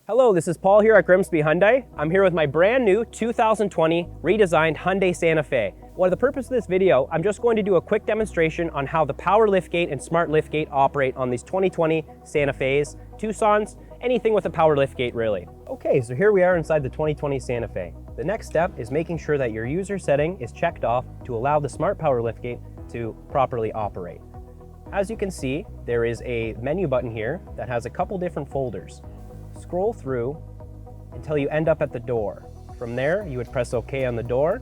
Hello, this is Paul here at Grimsby Hyundai. I'm here with my brand new 2020 redesigned Hyundai Santa Fe. Well, the purpose of this video, I'm just going to do a quick demonstration on how the Power Liftgate and Smart Liftgate operate on these 2020 Santa Fe's, Tucsons, anything with a Power Liftgate really. Okay, so here we are inside the 2020 Santa Fe. The next step is making sure that your user setting is checked off to allow the Smart Power Liftgate to properly operate. As you can see, there is a menu button here that has a couple different folders. Scroll through until you end up at the door. From there, you would press OK on the door.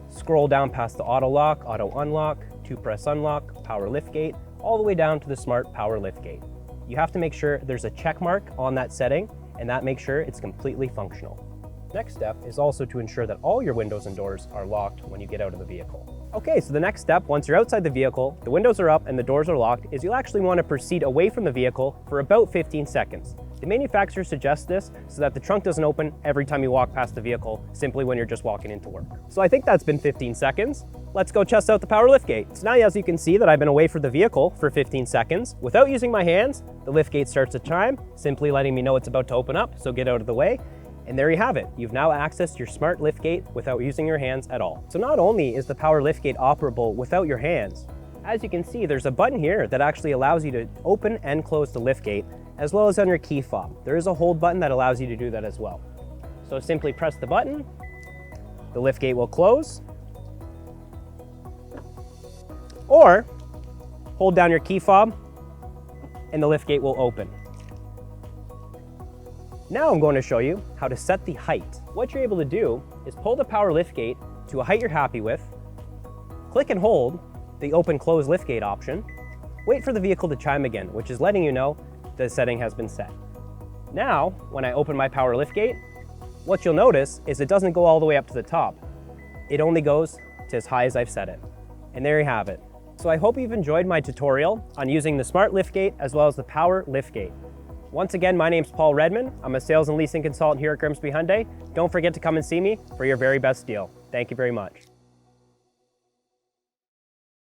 Scroll down past the auto lock, auto unlock, two-press unlock, power liftgate, all the way down to the Smart Power Liftgate. You have to make sure there's a check mark on that setting, and that makes sure it's completely functional. Next step is also to ensure that all your windows and doors are locked when you get out of the vehicle. Okay, so the next step, once you're outside the vehicle, the windows are up and the doors are locked, is you'll actually want to proceed away from the vehicle for about 15 seconds. The manufacturer suggests this so that the trunk doesn't open every time you walk past the vehicle, simply when you're just walking into work. So I think that's been 15 seconds. Let's go test out the Power Liftgate. So now, as you can see, that I've been away from the vehicle for 15 seconds. Without using my hands, the liftgate starts to chime, simply letting me know it's about to open up, so get out of the way. And there you have it. You've now accessed your Smart Liftgate without using your hands at all. So not only is the Power Liftgate operable without your hands, as you can see, there's a button here that actually allows you to open and close the liftgate, as well as on your key fob. There is a hold button that allows you to do that as well. So simply press the button, the liftgate will close, or hold down your key fob and the liftgate will open. Now I'm going to show you how to set the height. What you're able to do is pull the Power Liftgate to a height you're happy with, click and hold the open close liftgate option, wait for the vehicle to chime again, which is letting you know the setting has been set. Now, when I open my Power Liftgate, what you'll notice is it doesn't go all the way up to the top. It only goes to as high as I've set it. And there you have it. So I hope you've enjoyed my tutorial on using the Smart Liftgate as well as the Power Liftgate. Once again, my name's Paul Redman. I'm a sales and leasing consultant here at Grimsby Hyundai. Don't forget to come and see me for your very best deal. Thank you very much.